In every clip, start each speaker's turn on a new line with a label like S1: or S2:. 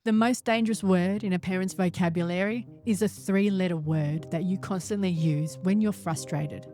S1: The most dangerous word in a parent's vocabulary is a three-letter word that you constantly use when you're frustrated.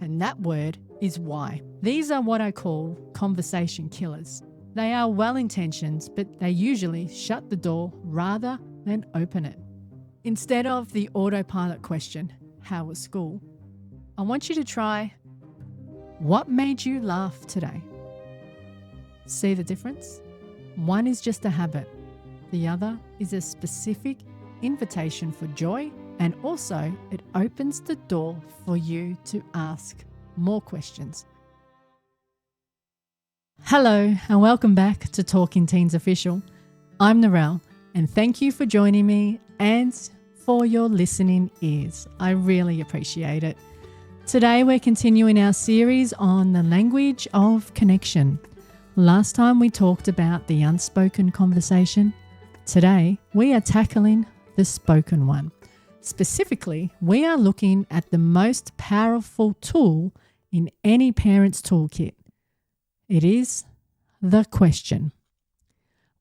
S1: And that word is why. These are what I call conversation killers. They are well-intentioned, but they usually shut the door rather than open it. Instead of the autopilot question, how was school? I want you to try, what made you laugh today? See the difference? One is just a habit. The other is a specific invitation for joy, and also it opens the door for you to ask more questions. Hello and welcome back to Talking Teens Official. I'm Nural and thank you for joining me and for your listening ears. I really appreciate it. Today we're continuing our series on the language of connection. Last time we talked about the unspoken conversation. Today, we are tackling the spoken one. Specifically, we are looking at the most powerful tool in any parent's toolkit. It is the question.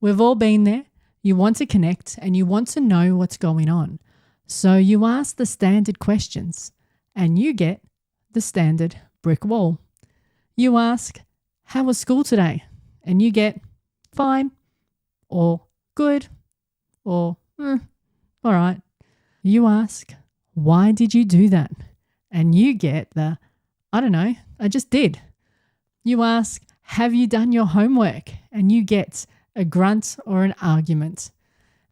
S1: We've all been there. You want to connect and you want to know what's going on. So you ask the standard questions and you get the standard brick wall. You ask, how was school today? And you get fine or good or all right. You ask, why did you do that? And you get the, I don't know, I just did. You ask, have you done your homework? And you get a grunt or an argument.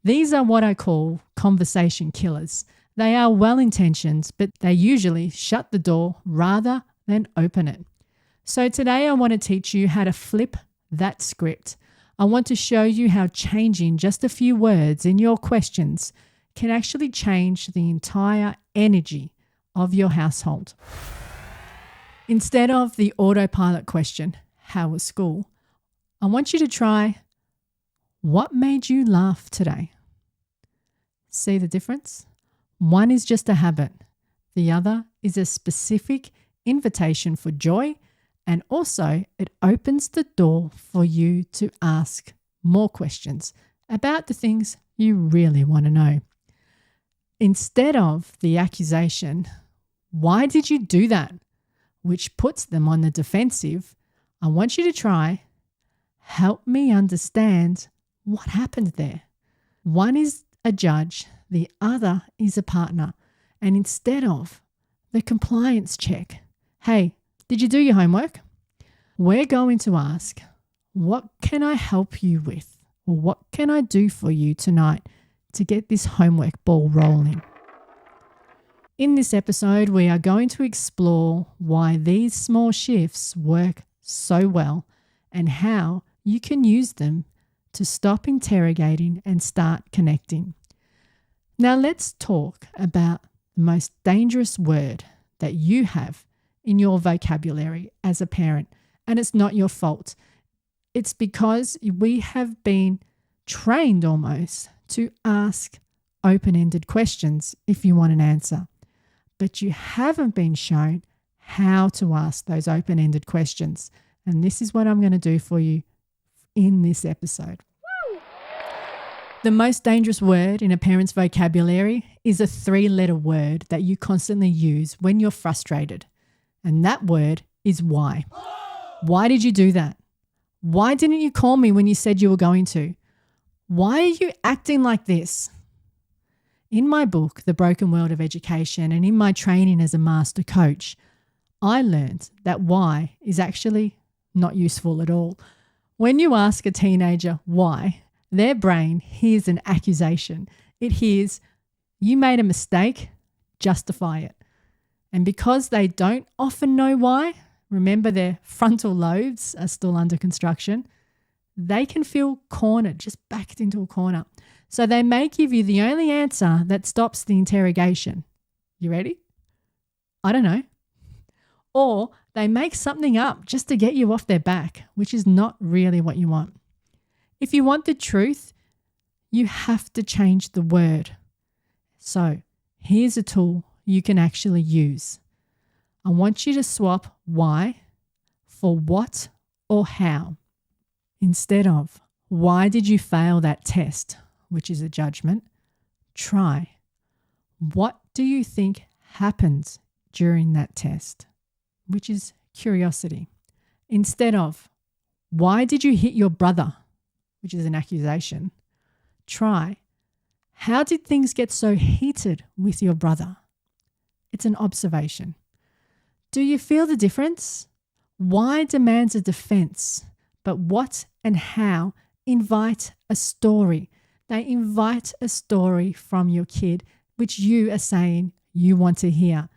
S1: These are what I call conversation killers. They are well-intentioned, but they usually shut the door rather than open it. So today I want to teach you how to flip that script. I want to show you how changing just a few words in your questions can actually change the entire energy of your household. Instead of the autopilot question, how was school? I want you to try, what made you laugh today? See the difference? One is just a habit. The other is a specific invitation for joy. And also, it opens the door for you to ask more questions about the things you really want to know. Instead of the accusation, why did you do that? Which puts them on the defensive, I want you to try, help me understand what happened there. One is a judge, the other is a partner. And instead of the compliance check, hey, did you do your homework? We're going to ask, what can I help you with? Or what can I do for you tonight to get this homework ball rolling? In this episode, we are going to explore why these small shifts work so well and how you can use them to stop interrogating and start connecting. Now let's talk about the most dangerous word that you have in your vocabulary as a parent. And it's not your fault. It's because we have been trained almost to ask open-ended questions if you want an answer. But you haven't been shown how to ask those open-ended questions. And this is what I'm going to do for you in this episode. The most dangerous word in a parent's vocabulary is a three-letter word that you constantly use when you're frustrated. And that word is why. Why did you do that? Why didn't you call me when you said you were going to? Why are you acting like this? In my book, The Broken World of Education, and in my training as a master coach, I learned that why is actually not useful at all. When you ask a teenager why, their brain hears an accusation. It hears, you made a mistake, justify it. And because they don't often know why, remember their frontal lobes are still under construction, they can feel cornered, just backed into a corner. So they may give you the only answer that stops the interrogation. You ready? I don't know. Or they make something up just to get you off their back, which is not really what you want. If you want the truth, you have to change the word. So here's a tool you can actually use. I want you to swap why for what or how. Instead of, why did you fail that test? which is a judgment, try. What do you think happens during that test, which is curiosity. Instead of, why did you hit your brother, which is an accusation, try, how did things get so heated with your brother? It's an observation. Do you feel the difference? Why demands a defense, but what and how invite a story. They invite a story from your kid, which you are saying you want to hear.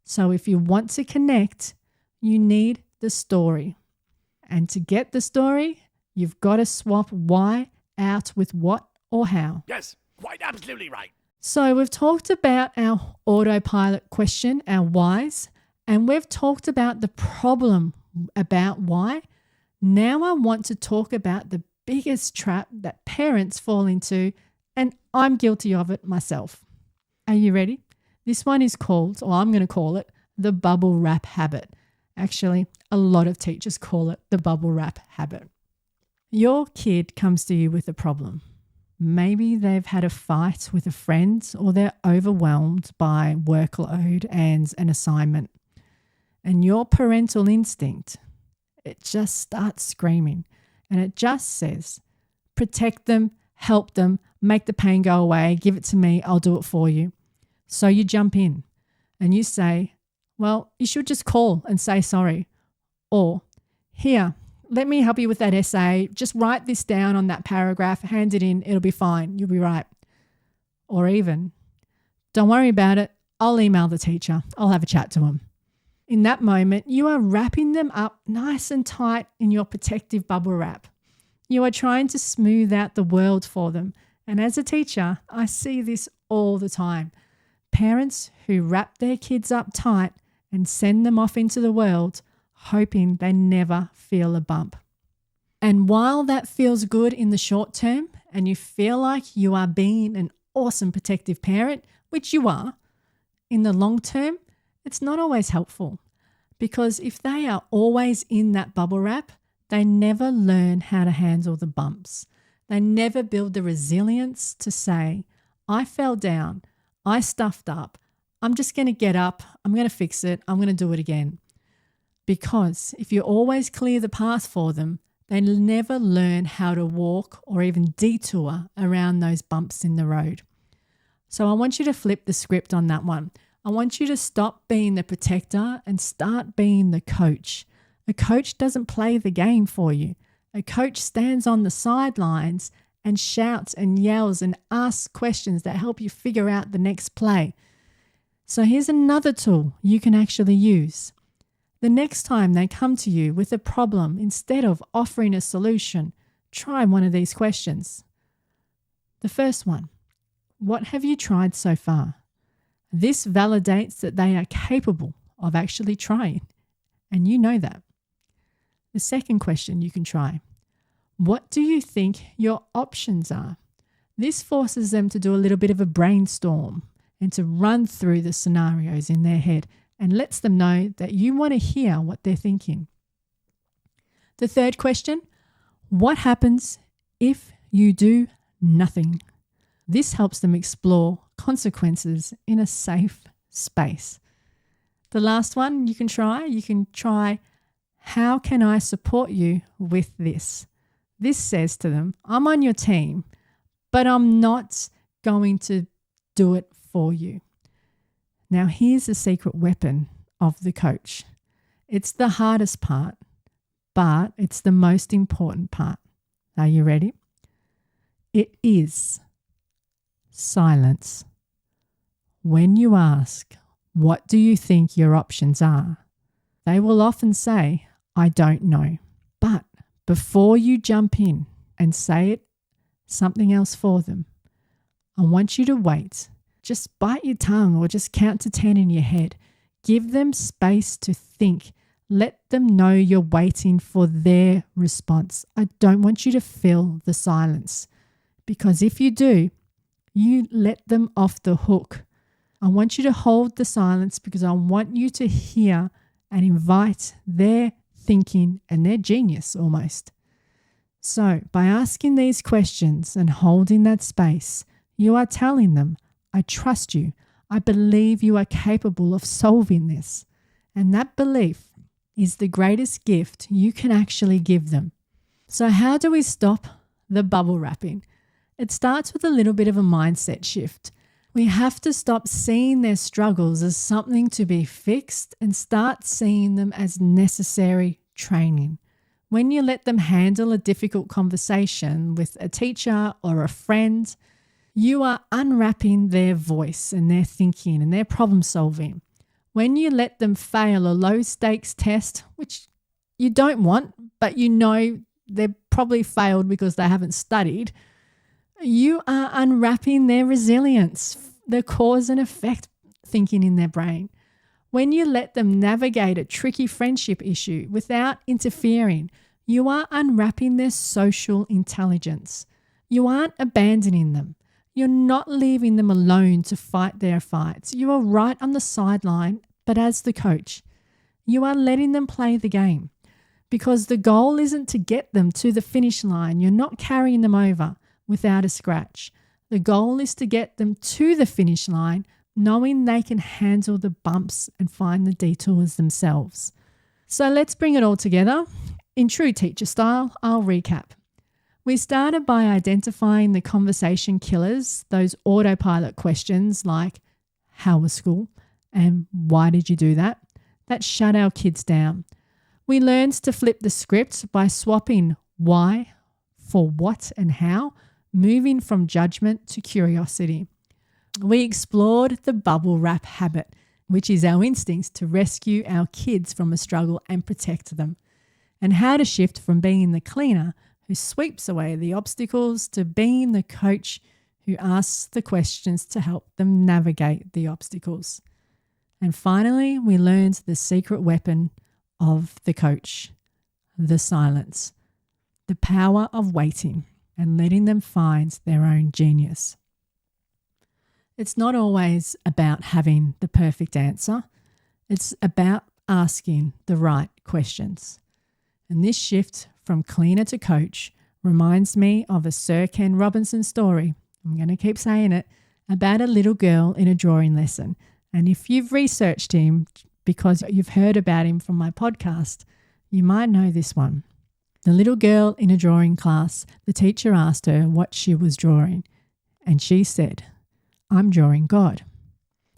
S1: So if you want to connect, you need the story. And to get the story, you've got to swap why out with what or how.
S2: Yes, quite absolutely right.
S1: So we've talked about our autopilot question, our whys, and we've talked about the problem about why. Now I want to talk about the biggest trap that parents fall into, and I'm guilty of it myself. Are you ready? This one is called, or I'm going to call it, the bubble wrap habit. Actually, a lot of teachers call it the bubble wrap habit. Your kid comes to you with a problem. Maybe they've had a fight with a friend, or they're overwhelmed by workload and an assignment. And your parental instinct, it just starts screaming, and it just says, protect them, help them, make the pain go away, give it to me, I'll do it for you. So you jump in and you say, well, you should just call and say sorry. Or, here, let me help you with that essay. Just write this down on that paragraph, hand it in, it'll be fine, you'll be right. Or even, don't worry about it, I'll email the teacher, I'll have a chat to him. In that moment, you are wrapping them up nice and tight in your protective bubble wrap. You are trying to smooth out the world for them. And as a teacher, I see this all the time. Parents who wrap their kids up tight and send them off into the world, hoping they never feel a bump. And while that feels good in the short term, and you feel like you are being an awesome protective parent, which you are, in the long term, it's not always helpful, because if they are always in that bubble wrap, they never learn how to handle the bumps. They never build the resilience to say, I fell down, I stuffed up, I'm just going to get up, I'm going to fix it, I'm going to do it again. Because if you always clear the path for them, they never learn how to walk or even detour around those bumps in the road. So I want you to flip the script on that one. I want you to stop being the protector and start being the coach. A coach doesn't play the game for you. A coach stands on the sidelines and shouts and yells and asks questions that help you figure out the next play. So here's another tool you can actually use. The next time they come to you with a problem, instead of offering a solution, try one of these questions. The first one, what have you tried so far? This validates that they are capable of actually trying, and you know that. The second question you can try, what do you think your options are? This forces them to do a little bit of a brainstorm and to run through the scenarios in their head and lets them know that you want to hear what they're thinking. The third question, what happens if you do nothing? This helps them explore consequences in a safe space. The last one you can try, how can I support you with this? This says to them, I'm on your team, but I'm not going to do it for you. Now here's the secret weapon of the coach. It's the hardest part, but it's the most important part. Are you ready? It is silence. When you ask, what do you think your options are? They will often say, I don't know. But before you jump in and say something else for them, I want you to wait. Just bite your tongue or just count to 10 in your head. Give them space to think. Let them know you're waiting for their response. I don't want you to fill the silence, because if you do, you let them off the hook. I want you to hold the silence because I want you to hear and invite their thinking and their genius almost. So by asking these questions and holding that space, you are telling them, I trust you. I believe you are capable of solving this. And that belief is the greatest gift you can actually give them. So how do we stop the bubble wrapping? It starts with a little bit of a mindset shift. We have to stop seeing their struggles as something to be fixed and start seeing them as necessary training. When you let them handle a difficult conversation with a teacher or a friend, you are unwrapping their voice and their thinking and their problem solving. When you let them fail a low stakes test, which you don't want, but you know they've probably failed because they haven't studied, you are unwrapping their resilience, the cause and effect thinking in their brain. When you let them navigate a tricky friendship issue without interfering, you are unwrapping their social intelligence. You aren't abandoning them. You're not leaving them alone to fight their fights. You are right on the sideline, but as the coach, you are letting them play the game because the goal isn't to get them to the finish line. You're not carrying them over without a scratch. The goal is to get them to the finish line knowing they can handle the bumps and find the detours themselves. So let's bring it all together. In true teacher style, I'll recap. We started by identifying the conversation killers, those autopilot questions like, how was school? And why did you do that? That shut our kids down. We learned to flip the script by swapping why for what and how, moving from judgment to curiosity. We explored the bubble wrap habit, which is our instincts to rescue our kids from a struggle and protect them, and how to shift from being the cleaner who sweeps away the obstacles to being the coach who asks the questions to help them navigate the obstacles. And finally, we learned the secret weapon of the coach, the silence, the power of waiting and letting them find their own genius. It's not always about having the perfect answer. It's about asking the right questions. And this shift from cleaner to coach reminds me of a Sir Ken Robinson story. I'm going to keep saying it, about a little girl in a drawing lesson. And if you've researched him because you've heard about him from my podcast, you might know this one. The little girl in a drawing class, the teacher asked her what she was drawing, and she said, I'm drawing God.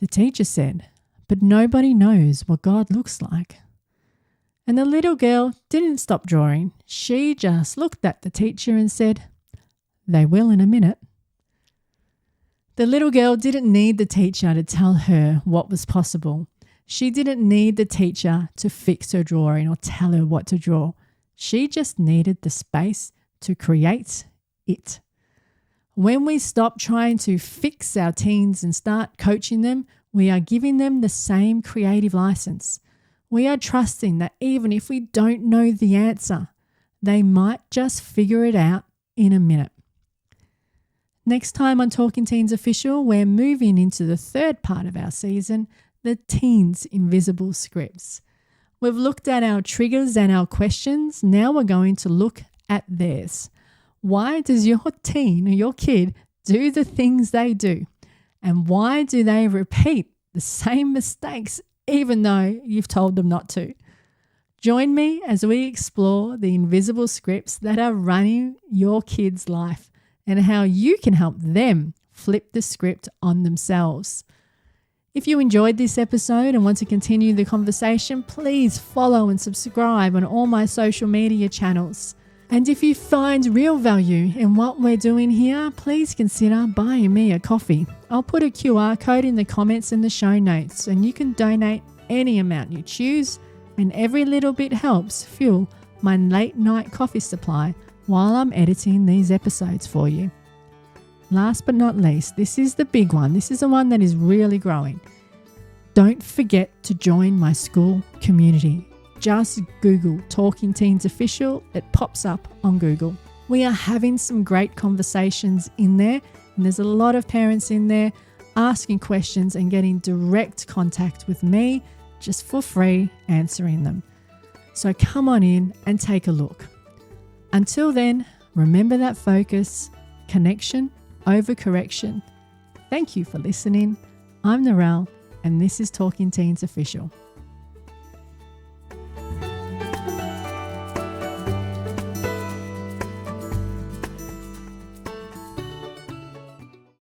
S1: The teacher said, but nobody knows what God looks like. And the little girl didn't stop drawing. She just looked at the teacher and said, they will in a minute. The little girl didn't need the teacher to tell her what was possible. She didn't need the teacher to fix her drawing or tell her what to draw. She just needed the space to create it. When we stop trying to fix our teens and start coaching them, we are giving them the same creative license. We are trusting that even if we don't know the answer, they might just figure it out in a minute. Next time on Talking Teens Official, we're moving into the third part of our season, the Teens Invisible Scripts. We've looked at our triggers and our questions. Now we're going to look at theirs. Why does your teen or your kid do the things they do? And why do they repeat the same mistakes even though you've told them not to? Join me as we explore the invisible scripts that are running your kid's life and how you can help them flip the script on themselves. If you enjoyed this episode and want to continue the conversation, please follow and subscribe on all my social media channels. And if you find real value in what we're doing here, please consider buying me a coffee. I'll put a QR code in the comments and the show notes, and you can donate any amount you choose, and every little bit helps fuel my late night coffee supply while I'm editing these episodes for you. Last but not least, this is the big one. This is the one that is really growing. Don't forget to join my school community. Just Google Talking Teens Official. It pops up on Google. We are having some great conversations in there, and there's a lot of parents in there asking questions and getting direct contact with me just for free, answering them. So come on in and take a look. Until then, remember that focus, connection over correction. Thank you for listening. I'm Nural, and this is Talking Teens Official.